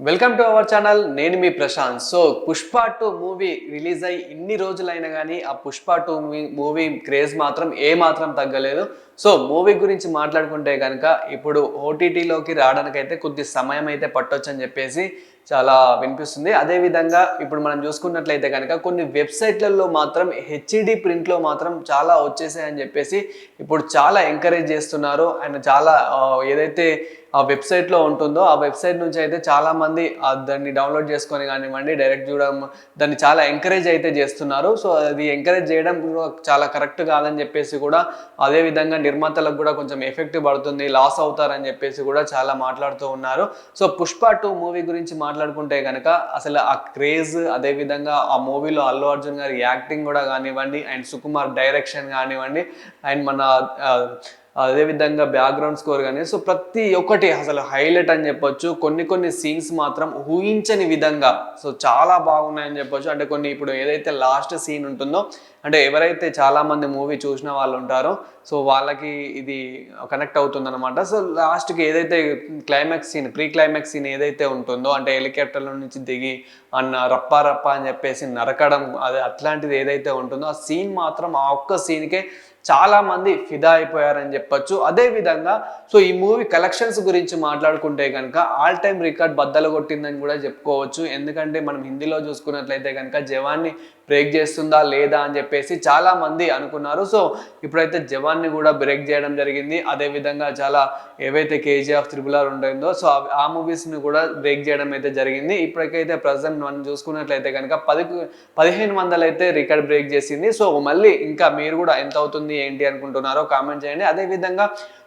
Welcome to our channel. నేను మీ Prashant. So Pushpa 2 movie release అయ్యి ఇన్ని రోజులైనా కానీ ఆ పుష్ప 2 మూవీ క్రేజ్ మాత్రం ఏమాత్రం తగ్గలేదు. సో మూవీ గురించి మాట్లాడుకుంటే కనుక ఇప్పుడు ఓటీటీలోకి రావడానికైతే కొద్ది సమయం అయితే పట్టొచ్చని చెప్పేసి చాలా వినిపిస్తుంది. అదేవిధంగా ఇప్పుడు మనం చూసుకున్నట్లయితే కనుక కొన్ని వెబ్సైట్లలో మాత్రం హెచ్డి ప్రింట్లో మాత్రం చాలా వచ్చేసాయని చెప్పేసి ఇప్పుడు చాలా ఎంకరేజ్ చేస్తున్నారు. అండ్ చాలా ఏదైతే ఆ వెబ్సైట్లో ఉంటుందో ఆ వెబ్సైట్ నుంచి అయితే చాలామంది దాన్ని డౌన్లోడ్ చేసుకొని కానివ్వండి డైరెక్ట్ చూడడం దాన్ని చాలా ఎంకరేజ్ అయితే చేస్తున్నారు. సో అది ఎంకరేజ్ చేయడం చాలా కరెక్ట్ కాదని చెప్పేసి కూడా అదేవిధంగా నిర్మాతలకు కూడా కొంచెం ఎఫెక్ట్ పడుతుంది, లాస్ అవుతారని చెప్పేసి కూడా చాలా మాట్లాడుతూ ఉన్నారు. సో పుష్ప 2 మూవీ గురించి మాట్లాడుకుంటే కనుక అసలు ఆ క్రేజ్, అదేవిధంగా ఆ మూవీలో అల్లు అర్జున్ గారి యాక్టింగ్ కూడా కానివ్వండి అండ్ సుకుమార్ డైరెక్షన్ కానివ్వండి అండ్ మన అదేవిధంగా బ్యాక్గ్రౌండ్ స్కోర్ కానీ సో ప్రతి ఒక్కటి అసలు హైలైట్ అని చెప్పొచ్చు. కొన్ని సీన్స్ మాత్రం ఊహించని విధంగా సో చాలా బాగున్నాయని చెప్పొచ్చు. అంటే కొన్ని ఇప్పుడు ఏదైతే లాస్ట్ సీన్ ఉంటుందో అంటే ఎవరైతే చాలామంది మూవీ చూసిన వాళ్ళు ఉంటారో సో వాళ్ళకి ఇది కనెక్ట్ అవుతుందన్నమాట. సో లాస్ట్కి ఏదైతే climax scene, pre climax scene ఏదైతే ఉంటుందో అంటే హెలికాప్టర్ల నుంచి దిగి అన్న రప్ప అని చెప్పేసి నరకడం, అదే అట్లాంటిది ఏదైతే ఉంటుందో ఆ సీన్ మాత్రం ఆ ఒక్క సీన్కే చాలా మంది ఫిదా అయిపోయారని చెప్పొచ్చు. అదేవిధంగా సో ఈ మూవీ కలెక్షన్స్ గురించి మాట్లాడుకుంటే కనుక ఆల్ టైమ్ రికార్డ్ బద్దలు కొట్టిందని కూడా చెప్పుకోవచ్చు. ఎందుకంటే మనం హిందీలో చూసుకున్నట్లయితే కనుక జవాన్ని బ్రేక్ చేస్తుందా లేదా అని చెప్పేసి చాలా మంది అనుకున్నారు. సో ఇప్పుడైతే జవాన్ని కూడా బ్రేక్ చేయడం జరిగింది. అదేవిధంగా చాలా ఏవైతే కేజీఎఫ్ RRR ఉంటుందో సో ఆ మూవీస్ని కూడా బ్రేక్ చేయడం అయితే జరిగింది. ఇప్పటికైతే ప్రజెంట్ మనం చూసుకున్నట్లయితే కనుక 1500 అయితే రికార్డ్ బ్రేక్ చేసింది. సో మళ్ళీ ఇంకా మీరు కూడా ఎంత అవుతుంది ఏంటి అనుకుంటున్నారో కామెంట్ చేయండి. అదేవిధంగా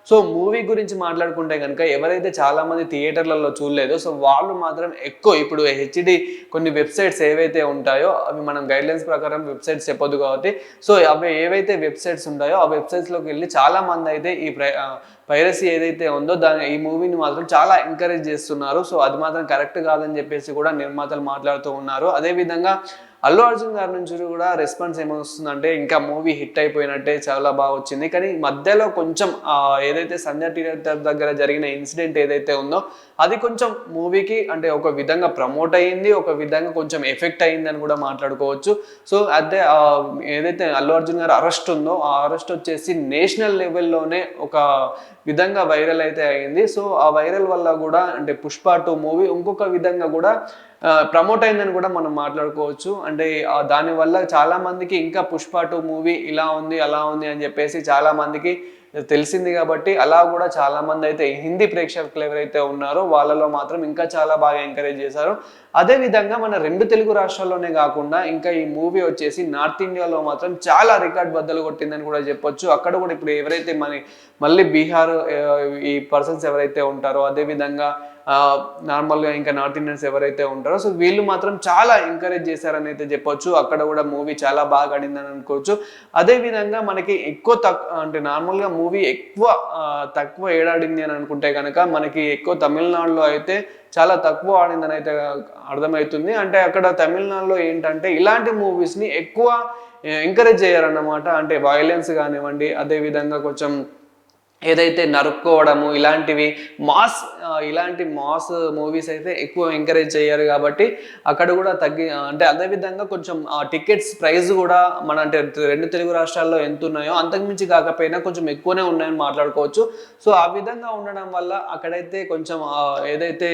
సో మూవీ గురించి మాట్లాడుకుంటే కనుక ఎవరైతే చాలామంది థియేటర్లలో చూడలేదో సో వాళ్ళు మాత్రం ఎక్కువ ఇప్పుడు హెచ్డి కొన్ని వెబ్సైట్స్ ఏవైతే ఉంటాయో అవి మనం గైడ్లైన్స్ ప్రకారం వెబ్సైట్స్ చెప్పొద్దు కాబట్టి సో అవి ఏవైతే వెబ్సైట్స్ ఉంటాయో ఆ వెబ్సైట్స్లోకి వెళ్ళి చాలామంది అయితే ఈ పైరసీ ఏదైతే ఉందో ఈ మూవీని మాత్రం చాలా ఎంకరేజ్ చేస్తున్నారు. సో అది మాత్రం కరెక్ట్ కాదని చెప్పేసి కూడా నిర్మాతలు మాట్లాడుతూ ఉన్నారు. అదేవిధంగా అల్లు అర్జున్ గారి నుంచి కూడా రెస్పాన్స్ ఏమొస్తుందంటే ఇంకా మూవీ హిట్ అయిపోయినట్టే, చాలా బాగా వచ్చింది. కానీ మధ్యలో కొంచెం ఏదైతే సంధ్య థియేటర్ దగ్గర జరిగిన ఇన్సిడెంట్ ఏదైతే ఉందో అది కొంచెం మూవీకి అంటే ఒక విధంగా ప్రమోట్ అయ్యింది, ఒక విధంగా కొంచెం ఎఫెక్ట్ అయ్యిందని కూడా మాట్లాడుకోవచ్చు. సో అదే ఏదైతే అల్లు అర్జున్ గారు అరెస్ట్ ఉందో ఆ అరెస్ట్ వచ్చేసి నేషనల్ లెవెల్లోనే ఒక విధంగా వైరల్ అయితే అయ్యింది. సో ఆ వైరల్ వల్ల కూడా అంటే పుష్ప 2 మూవీ ఇంకొక విధంగా కూడా ప్రమోట్ అయిందని కూడా మనం మాట్లాడుకోవచ్చు. అంటే దానివల్ల చాలామందికి ఇంకా పుష్ప 2 మూవీ ఇలా ఉంది అలా ఉంది అని చెప్పేసి చాలామందికి తెలిసింది కాబట్టి అలా కూడా చాలామంది అయితే హిందీ ప్రేక్షకులు ఎవరైతే ఉన్నారో వాళ్ళలో మాత్రం ఇంకా చాలా బాగా ఎంకరేజ్ చేశారు. అదేవిధంగా మన 2 తెలుగు రాష్ట్రాల్లోనే కాకుండా ఇంకా ఈ మూవీ వచ్చేసి నార్త్ ఇండియాలో మాత్రం చాలా రికార్డ్ బద్దలు కొట్టిందని కూడా చెప్పొచ్చు. అక్కడ కూడా ఇప్పుడు ఎవరైతే మళ్ళీ బీహార్ ఈ పర్సన్స్ ఎవరైతే ఉంటారో అదేవిధంగా నార్మల్గా ఇంకా నార్త్ ఇండియన్స్ ఎవరైతే ఉంటారో సో వీళ్ళు మాత్రం చాలా ఎంకరేజ్ చేశారని అయితే చెప్పొచ్చు. అక్కడ కూడా మూవీ చాలా బాగా ఆడిందని అనుకోవచ్చు. అదేవిధంగా మనకి అంటే నార్మల్గా మూవీ తక్కువ ఏడాడింది అని అనుకుంటే కనుక మనకి ఎక్కువ తమిళనాడులో అయితే చాలా తక్కువ ఆడిందని అయితే అర్థమవుతుంది. అంటే అక్కడ తమిళనాడులో ఏంటంటే ఇలాంటి మూవీస్ని ఎక్కువ ఎంకరేజ్ చేయాలన్నమాట. అంటే వైలెన్స్ కానివ్వండి, అదేవిధంగా కొంచెం ఏదైతే నరుక్కోవడము ఇలాంటి మాస్ మూవీస్ అయితే ఎక్కువ ఎంకరేజ్ చేయరు కాబట్టి అక్కడ కూడా అంటే అదేవిధంగా కొంచెం టికెట్స్ ప్రైస్ కూడా అంటే 2 తెలుగు రాష్ట్రాల్లో ఎంత ఉన్నాయో అంతకుమించి కాకపోయినా కొంచెం ఎక్కువనే ఉన్నాయని మాట్లాడుకోవచ్చు. సో ఆ విధంగా ఉండడం వల్ల అక్కడైతే కొంచెం ఏదైతే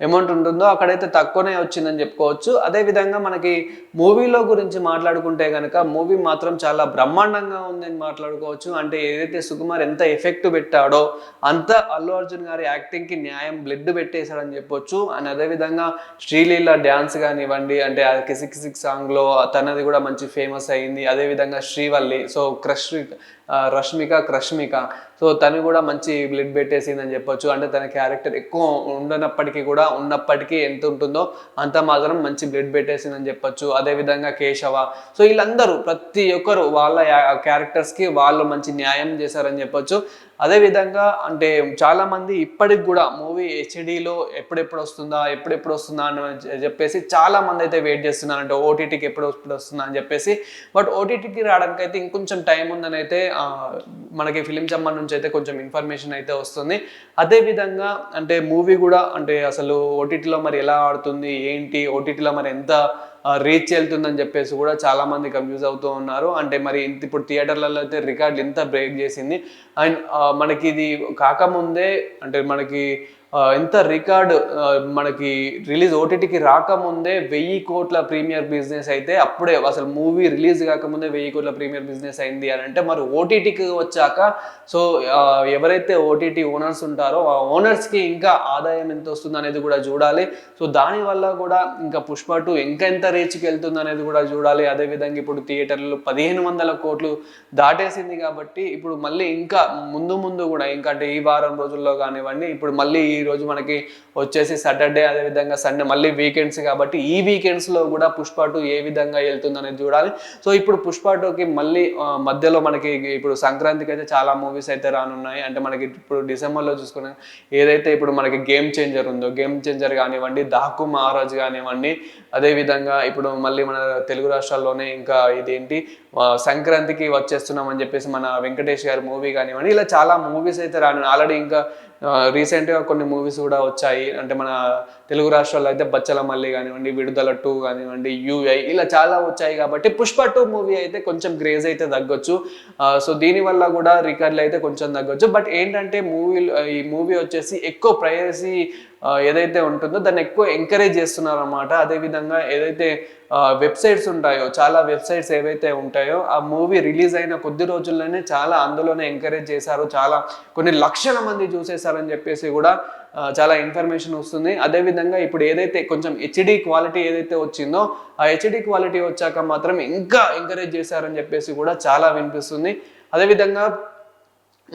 అమౌంట్ ఉంటుందో అక్కడైతే తక్కువనే వచ్చిందని చెప్పుకోవచ్చు. అదేవిధంగా మనకి మూవీలో గురించి మాట్లాడుకుంటే కనుక మూవీ మాత్రం చాలా బ్రహ్మాండంగా ఉందని మాట్లాడుకోవచ్చు. అంటే ఏదైతే సుకుమార్ ఎంత ఎఫెక్ట్ పెట్టాడో అంత అల్లు అర్జున్ గారి యాక్టింగ్కి న్యాయం బ్లడ్ పెట్టేశాడని చెప్పొచ్చు. అండ్ అదేవిధంగా శ్రీలీల డ్యాన్స్ కానివ్వండి, అంటే ఆ కిసిక్ సాంగ్లో తనది కూడా మంచి ఫేమస్ అయింది. అదేవిధంగా శ్రీవల్లి సో రష్మిక సో తను కూడా మంచి బ్లడ్ పెట్టేసిందని చెప్పొచ్చు. అంటే తన క్యారెక్టర్ ఎక్కువ ఉన్నప్పటికీ ఎంత ఉంటుందో అంత మాత్రం మంచి బ్లడ్ పెట్టేసిందని చెప్పొచ్చు. అదేవిధంగా కేశవ సో వీళ్ళందరూ ప్రతి ఒక్కరు వాళ్ళ క్యారెక్టర్స్కి వాళ్ళు మంచి న్యాయం చేశారని చెప్పొచ్చు. అదేవిధంగా అంటే చాలామంది ఇప్పటికి కూడా మూవీ హెచ్డీలో ఎప్పుడెప్పుడు వస్తుందా అని చెప్పేసి చాలామంది అయితే వెయిట్ చేస్తున్నారు. అంటే ఓటీటీకి ఎప్పుడు వస్తుందా అని చెప్పేసి. బట్ ఓటీటీకి రావడానికి అయితే ఇంకొంచెం టైం ఉందని అయితే మనకి ఫిలిం ఛాంబర్ నుంచి అయితే కొంచెం ఇన్ఫర్మేషన్ అయితే వస్తుంది. అదేవిధంగా అంటే మూవీ కూడా అంటే అసలు ఓటీటీలో మరి ఎలా ఆడుతుంది ఏంటి, ఓటీటీలో మరి ఎంత రీచ్ వెళ్తుందని చెప్పేసి కూడా చాలా మంది కన్ఫ్యూజ్ అవుతూ ఉన్నారు. అంటే మరి ఇప్పుడు థియేటర్లలో అయితే రికార్డులు ఎంత బ్రేక్ చేసింది. అండ్ మనకి ఇది కాకముందే అంటే మనకి ఎంత రికార్డ్ మనకి రిలీజ్ ఓటీటీకి రాకముందే 1000 కోట్ల ప్రీమియర్ బిజినెస్ అయితే అప్పుడే అసలు మూవీ రిలీజ్ కాకముందే 1000 కోట్ల ప్రీమియర్ బిజినెస్ అయింది అని అంటే మరి ఓటీటీకి వచ్చాక సో ఎవరైతే ఓటీటీ ఓనర్స్ ఉంటారో ఆ ఓనర్స్కి ఇంకా ఆదాయం ఎంత వస్తుంది అనేది కూడా చూడాలి. సో దానివల్ల కూడా ఇంకా పుష్ప 2 ఇంకా ఎంత రీచ్కి వెళ్తుంది అనేది కూడా చూడాలి. అదేవిధంగా ఇప్పుడు థియేటర్లు 1500 కోట్లు దాటేసింది కాబట్టి ఇప్పుడు మళ్ళీ ఇంకా ముందు కూడా ఇంకా అంటే ఈ వారం రోజుల్లో కానివ్వండి, ఇప్పుడు మళ్ళీ ఈ రోజు మనకి వచ్చేసి సాటర్డే, అదేవిధంగా సండే మళ్ళీ వీకెండ్స్ కాబట్టి ఈ వీకెండ్స్లో కూడా పుష్ప 2 ఏ విధంగా వెళ్తుంది అనేది చూడాలి. సో ఇప్పుడు పుష్ప 2కి మళ్ళీ మధ్యలో మనకి ఇప్పుడు సంక్రాంతికి అయితే చాలా మూవీస్ అయితే రానున్నాయి. అంటే మనకి ఇప్పుడు డిసెంబర్లో చూసుకున్న ఏదైతే ఇప్పుడు మనకి గేమ్ చేంజర్ ఉందో, గేమ్ చేంజర్ కానివ్వండి, డాకు మహారాజ్ కానివ్వండి, అదేవిధంగా ఇప్పుడు మళ్ళీ మన తెలుగు రాష్ట్రాల్లోనే ఇంకా ఇదేంటి సంక్రాంతికి వచ్చేస్తున్నామని చెప్పేసి మన వెంకటేష్ గారి మూవీ కానివ్వండి, ఇలా చాలా మూవీస్ అయితే రాను. ఆల్రెడీ ఇంకా రీసెంట్గా కొన్ని మూవీస్ కూడా వచ్చాయి. అంటే మన తెలుగు రాష్ట్రాల్లో అయితే బచ్చల మల్లి కానివ్వండి, విడుదల 2 కానివ్వండి, యూఐ ఇలా చాలా వచ్చాయి కాబట్టి పుష్ప 2 మూవీ అయితే కొంచెం క్రేజ్ అయితే తగ్గొచ్చు. సో దీనివల్ల కూడా రికార్డులు అయితే కొంచెం తగ్గొచ్చు. బట్ ఏంటంటే ఈ మూవీ వచ్చేసి ఎక్కువ ప్రైవసీ ఏదైతే ఉంటుందో దాన్ని ఎక్కువ ఎంకరేజ్ చేస్తున్నారు అన్నమాట. అదేవిధంగా ఏదైతే వెబ్సైట్స్ ఉంటాయో, చాలా వెబ్సైట్స్ ఏవైతే ఉంటాయో ఆ మూవీ రిలీజ్ అయిన కొద్ది రోజుల్లోనే చాలా అందులోనే ఎంకరేజ్ చేశారు, చాలా కొన్ని లక్షల మంది చూసేశారని చెప్పేసి కూడా చాలా ఇన్ఫర్మేషన్ వస్తుంది. అదేవిధంగా ఇప్పుడు ఏదైతే కొంచెం హెచ్డి క్వాలిటీ ఏదైతే వచ్చిందో ఆ హెచ్డి క్వాలిటీ వచ్చాక మాత్రం ఇంకా ఎంకరేజ్ చేశారని చెప్పేసి కూడా చాలా వినిపిస్తుంది. అదేవిధంగా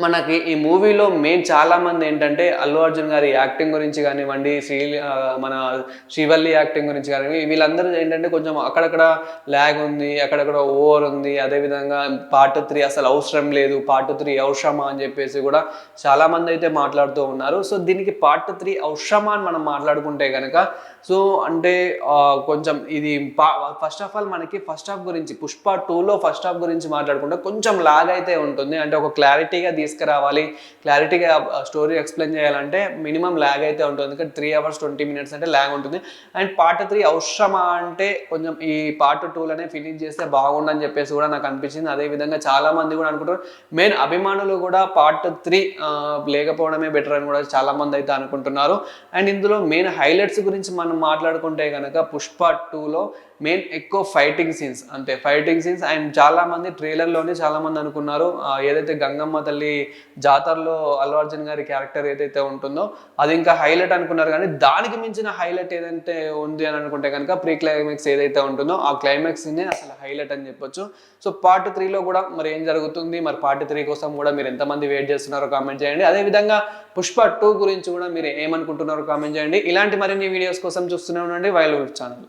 మనకి ఈ మూవీలో మెయిన్ చాలా మంది ఏంటంటే అల్లు అర్జున్ గారి యాక్టింగ్ గురించి కానివ్వండి, మన శ్రీవల్లి యాక్టింగ్ గురించి కానివ్వండి, వీళ్ళందరూ ఏంటంటే కొంచెం అక్కడక్కడ ల్యాగ్ ఉంది, అక్కడక్కడ ఓవర్ ఉంది. అదేవిధంగా పార్ట్ 3 అసలు అవసరం లేదు, పార్ట్ 3 అవసరమా అని చెప్పేసి కూడా చాలా మంది అయితే మాట్లాడుతూ ఉన్నారు. సో దీనికి పార్ట్ 3 అవసరమా అని మనం మాట్లాడుకుంటే కనుక సో అంటే కొంచెం ఇది ఫస్ట్ ఆఫ్ ఆల్ మనకి ఫస్ట్ హాఫ్ గురించి పుష్ప 2లో ఫస్ట్ హాఫ్ గురించి మాట్లాడుకుంటే కొంచెం లాగ్ అయితే ఉంటుంది. అంటే ఒక క్లారిటీగా తీసుకురావాలి, క్లారిటీగా స్టోరీ ఎక్స్ప్లెయిన్ చేయాలంటే మినిమం ల్యాగ్ అయితే ఉంటుంది. ఎందుకంటే 3 hours 20 minutes అంటే ల్యాగ్ ఉంటుంది. అండ్ పార్ట్ 3 అవసరమా అంటే కొంచెం ఈ పార్ట్ 2లోనే ఫినిష్ చేస్తే బాగుండని చెప్పేసి కూడా నాకు అనిపించింది. అదేవిధంగా చాలా మంది కూడా అనుకుంటారు, మెయిన్ అభిమానులు కూడా పార్ట్ 3 లేకపోవడమే బెటర్ అని కూడా చాలా మంది అయితే అనుకుంటున్నారు. అండ్ ఇందులో మెయిన్ హైలైట్స్ గురించి మనం మాట్లాడుకుంటే కనుక పుష్ప 2లో మెయిన్ ఎక్కువ ఫైటింగ్ సీన్స్, అంటే ఫైటింగ్ సీన్స్. అండ్ చాలా మంది ట్రైలర్లోనే చాలా మంది అనుకున్నారు ఏదైతే గంగమ్మ తల్లి జాతరలో అల్లు అర్జున్ గారి క్యారెక్టర్ ఏదైతే ఉంటుందో అది ఇంకా హైలైట్ అనుకున్నారు. కానీ దానికి మించిన హైలైట్ ఏదైతే ఉంది అని అనుకుంటే కనుక ప్రీ క్లైమాక్స్ ఏదైతే ఉంటుందో ఆ క్లైమాక్స్ అసలు హైలైట్ అని చెప్పొచ్చు. సో పార్ట్ 3లో కూడా మరి ఏం జరుగుతుంది, మరి పార్ట్ 3 కోసం కూడా మీరు ఎంతమంది వెయిట్ చేస్తున్నారో కామెంట్ చేయండి. అదేవిధంగా పుష్ప 2 గురించి కూడా మీరు ఏమనుకుంటున్నారో కామెంట్ చేయండి. ఇలాంటి మరిన్ని వీడియోస్ కోసం చూస్తూనే ఉండండి వైల్డ్ వుల్ఫ్ ఛానల్.